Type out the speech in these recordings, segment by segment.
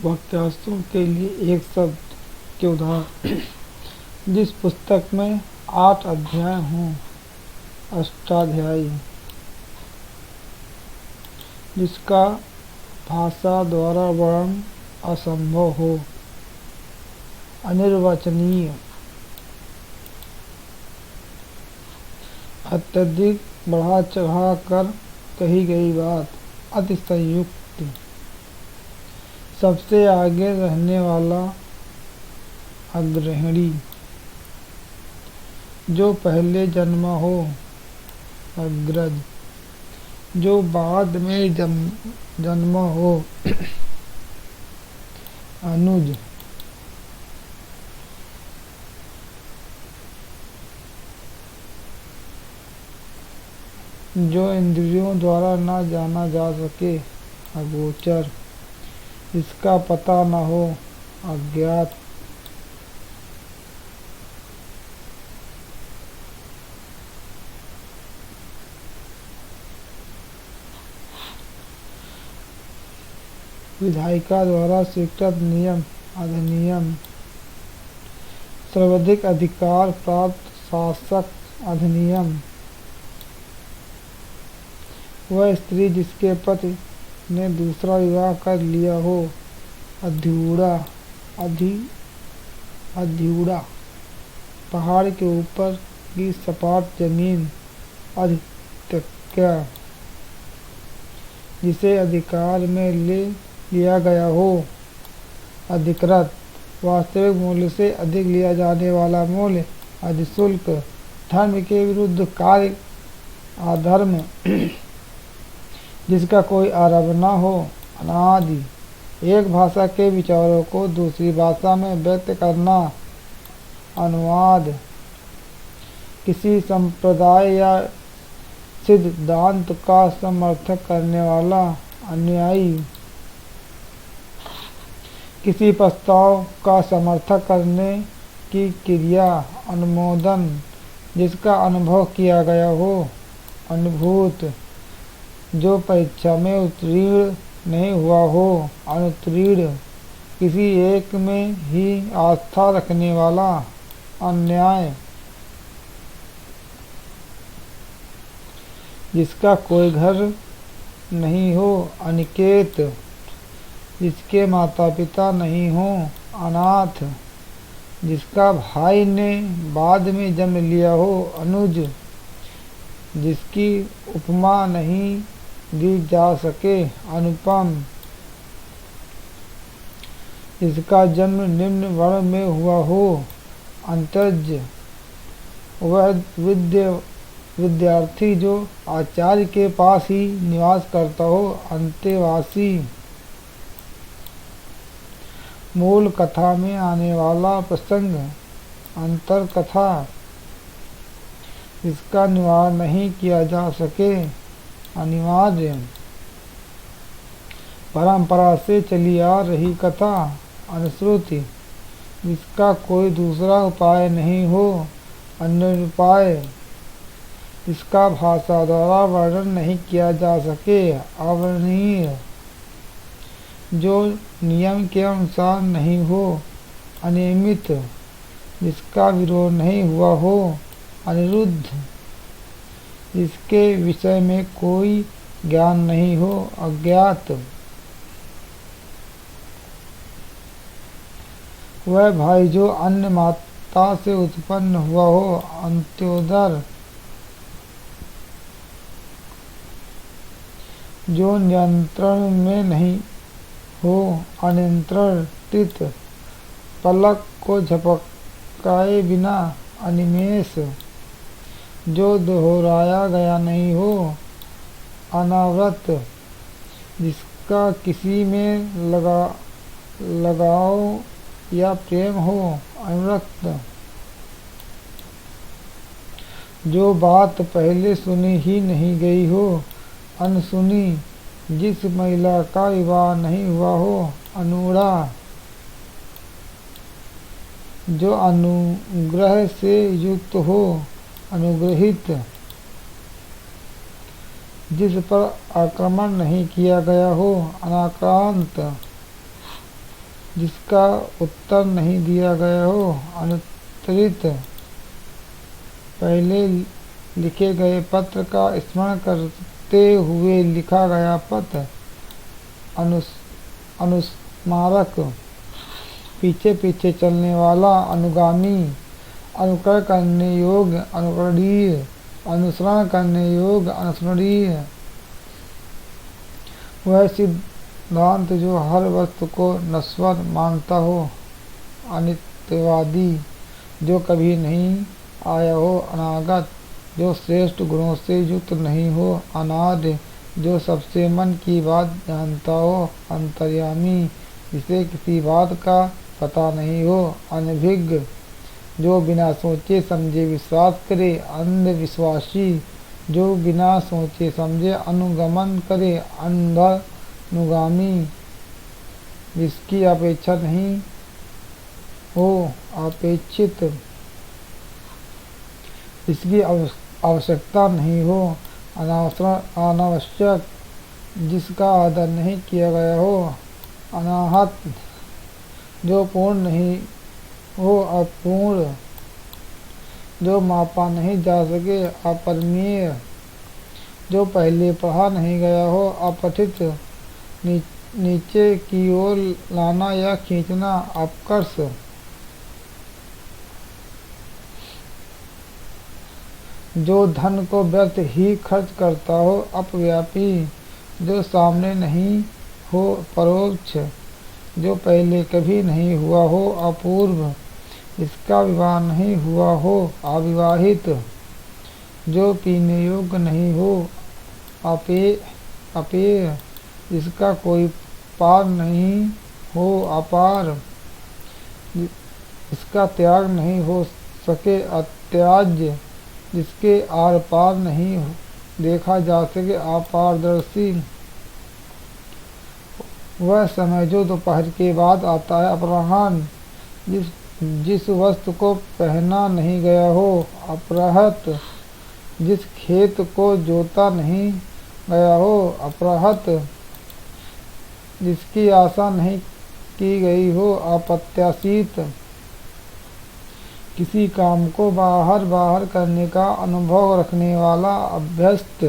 वाक्यांशों के लिए एक शब्द के उदाहरण। जिस पुस्तक में 8 अध्याय हों, अष्टाध्यायी। जिसका भाषा द्वारा वर्णन असंभव हो, अनिर्वचनीय। अत्यधिक बढ़ा चढ़ा कर कही गई बात, अतिशयोक्ति। सबसे आगे रहने वाला, अग्रणी। जो पहले जन्मा हो, अग्रज। जो बाद में जन्मा हो, अनुज। जो इंद्रियों द्वारा न जाना जा सके, अगोचर। इसका पता न हो, अज्ञात। विधायिका द्वारा स्वीकृत नियम, अधिनियम। सर्वाधिक अधिकार प्राप्त शासक, अधिनियम। वह स्त्री जिसके पति ने दूसरा विवाह कर लिया हो, अध्यूढ़ा। अध्यूढ़ा। पहाड़ के ऊपर की सपाट जमीन, अधित्यक्या। जिसे अधिकार में ले लिया गया हो, अधिकृत। वास्तविक मूल्य से अधिक लिया जाने वाला मूल्य, अधिशुल्क। धर्म के विरुद्ध कार्य, अधर्म। जिसका कोई आरंभ न हो, अनादि। एक भाषा के विचारों को दूसरी भाषा में व्यक्त करना, अनुवाद। किसी संप्रदाय या सिद्धांत का समर्थन करने वाला, अनुयायी। किसी प्रस्ताव का समर्थन करने की क्रिया, अनुमोदन। जिसका अनुभव किया गया हो, अनुभूत। जो परीक्षा में उत्तीर्ण नहीं हुआ हो, अनुत्तीर्ण। किसी एक में ही आस्था रखने वाला, अन्याय। जिसका कोई घर नहीं हो, अनिकेत। जिसके माता पिता नहीं हो, अनाथ। जिसका भाई ने बाद में जन्म लिया हो, अनुज। जिसकी उपमा नहीं दी जा सके, अनुपम। जिसका जन्म निम्न वर्ण में हुआ हो, अंतज। वह विद्यार्थी जो आचार्य के पास ही निवास करता हो, अंतेवासी। मूल कथा में आने वाला प्रसंग, अंतर कथा। इसका निवारण नहीं किया जा सके, अनिवार्य। परंपरा से चली आ रही कथा, अनुश्रुति। जिसका कोई दूसरा उपाय नहीं हो, अन्योपाय। इसका भाषा द्वारा वर्णन नहीं किया जा सके, अवर्णनीय। जो नियम के अनुसार नहीं हो, अनियमित। जिसका विरोध नहीं हुआ हो, अनिरुद्ध। जिसके विषय में कोई ज्ञान नहीं हो, अज्ञात। वह भाई जो अन्य माता से उत्पन्न हुआ हो, अंत्योदर। जो नियंत्रण में नहीं हो, अनियंत्रित। पलक को झपकाए बिना, अनिमेष। जो दोहराया गया नहीं हो, अनावृत। जिसका किसी में लगाव या प्रेम हो, अनुरक्त। जो बात पहले सुनी ही नहीं गई हो, अनसुनी। जिस महिला का विवाह नहीं हुआ हो, अनुड़ा। जो अनुग्रह से युक्त हो, अनुग्रहित। जिस पर आक्रमण नहीं किया गया हो, अनाक्रांत। जिसका उत्तर नहीं दिया गया हो, अनुत्तरित पहले लिखे गए पत्र का स्मरण करते हुए लिखा गया पत्र, अनुस्मारक, पीछे पीछे चलने वाला, अनुगामी, अनुकरण करने योग्य, अनुकरणीय, अनुसरण करने योग्य, अनुसरणीय। वह सिद्धांत जो हर वस्तु को नश्वर मानता हो, अनित्यवादी, जो कभी नहीं आया हो, अनागत, जो श्रेष्ठ गुणों से युक्त नहीं हो, अनाद्य, जो सबसे मन की बात जानता हो, अंतर्यामी, जिसे किसी बात का पता नहीं हो, अनभिज्ञ, जो बिना सोचे समझे विश्वास करे, अंधविश्वासी, जो बिना सोचे समझे अनुगमन करे, अंधानुगामी, जिसकी अपेक्षा नहीं हो, अपेक्षित, जिसकी आवश्यकता नहीं हो, अनावश्यक, जिसका आदर नहीं किया गया हो, अनाहत, जो पूर्ण नहीं हो, अपूर्ण, जो मापा नहीं जा सके, अपरिमेय, जो पहले पढ़ा नहीं गया हो, अपठित, नीचे की ओर लाना या खींचना, अपकर्ष, जो धन को व्यर्थ ही खर्च करता हो, अपव्यापी, जो सामने नहीं हो, परोक्ष, जो पहले कभी नहीं हुआ हो, अपूर्व, इसका विवाह नहीं हुआ हो, अविवाहित, जो पीने योग्य नहीं हो, अपेय, जिसका कोई पार नहीं हो, अपार, इसका त्याग नहीं हो सके, अत्याज्य, जिसके आर पार नहीं देखा जा सके, अपारदर्शी, वह समय जो दोपहर के बाद आता है, अपराह्न, जिस वस्तु को पहना नहीं गया हो, अपराहत, जिस खेत को जोता नहीं गया हो, अपराहत, जिसकी आशा नहीं की गई हो, अप्रत्याशित, किसी काम को बाहर करने का अनुभव रखने वाला, अभ्यस्त,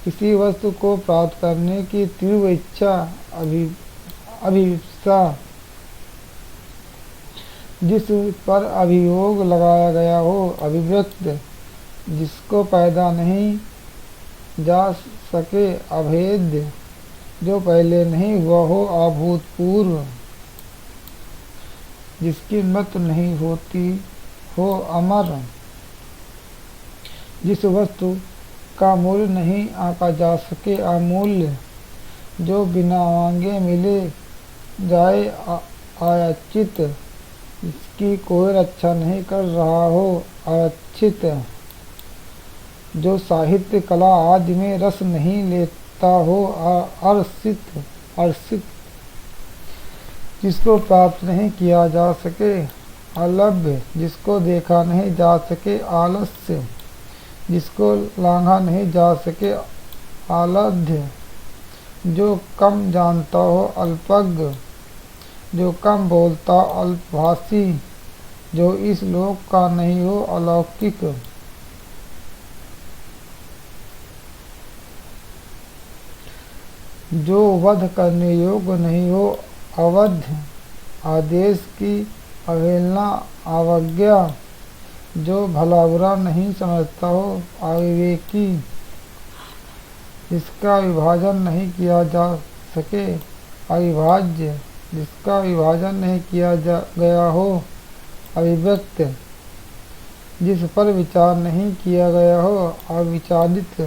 किसी वस्तु को प्राप्त करने की तीव्र इच्छा, अभिप्सा, जिस पर अभियोग लगाया गया हो, अभिव्यक्त, जिसको पैदा नहीं जा सके, अभेद्य, जो पहले नहीं हुआ हो, अभूतपूर्व, जिसकी मृत्यु नहीं होती हो, अमर, जिस वस्तु का मूल्य नहीं आंका जा सके, अमूल्य, जो बिना मांगे मिले जाए, आयाचित, जिसकी कोई रक्षा नहीं कर रहा हो, आरक्षित, जो साहित्य कला आदि में रस नहीं लेता हो, अर्षित, जिसको प्राप्त नहीं किया जा सके, अलभ्य, जिसको देखा नहीं जा सके, आलस्य, जिसको लांघा नहीं जा सके, आलध्य, जो कम जानता हो, अल्पज्ञ, जो कम बोलता, अल्पभाषी, जो इस लोक का नहीं हो, अलौकिक, जो वध करने योग्य नहीं हो, अवध, आदेश की अवहेलना, अवज्ञा, जो भला बुरा नहीं समझता हो, अविवेकी, जिसका विभाजन नहीं किया जा सके, अविभाज्य, जिसका विभाजन नहीं किया गया हो, अभिव्यक्त, जिस पर विचार नहीं किया गया हो, अविचारित,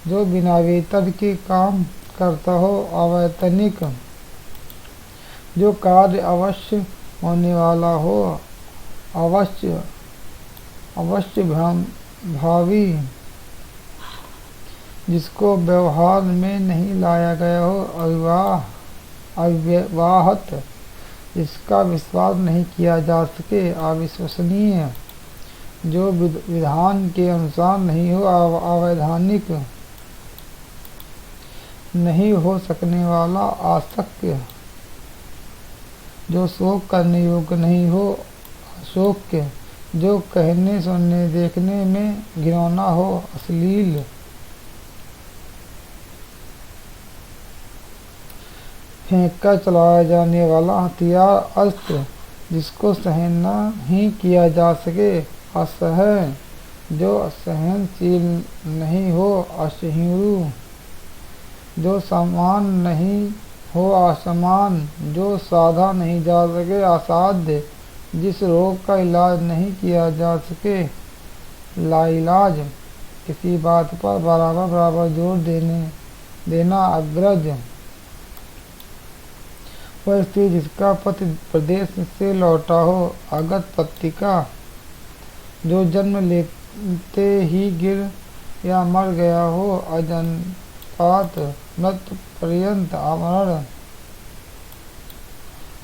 जो बिना वेतन के काम करता हो, अवैतनिक, जो कार्य अवश्य होने वाला हो, अवश्य भावी, जिसको व्यवहार में नहीं लाया गया हो, अविवाहत, जिसका विश्वास नहीं किया जा सके, अविश्वसनीय, जो विधान के अनुसार नहीं हो, अवैधानिक, नहीं हो सकने वाला, आशक्य, जो शोक करने योग्य नहीं हो, अशोक्य, जो कहने सुनने देखने में घिनौना हो, अश्लील, फेंक कर चलाया जाने वाला हथियार, अस्त्र, जिसको सहन ही किया जा सके, असह्य, जो सहनशील नहीं हो, असहिष्णु, जो समान नहीं हो, असमान, जो साधा नहीं जा सके, असाध्य, जिस रोग का इलाज नहीं किया जा सके, लाइलाज, किसी बात पर बराबर बराबर जोर देना, अग्रज, वह स्त्री जिसका पति प्रदेश से लौटा हो, अगत, पत्रिका, जो जन्म लेते ही गिर या मर गया हो, अजनपात, मृत्यु पर्यंत अमरण,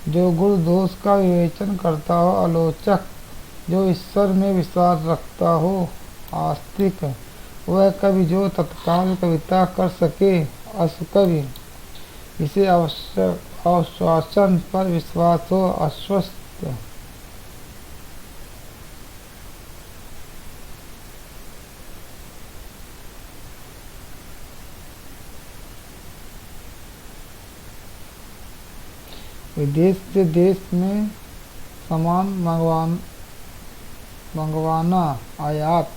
जो गुण दोष का विवेचन करता हो, आलोचक, जो ईश्वर में विश्वास रखता हो, आस्तिक, वह कवि जो तत्काल कविता कर सके, असकवि, इसे आश्वासन पर विश्वास हो, अस्वस्थ, विदेश से देश में सामान मंगवाना, आयात,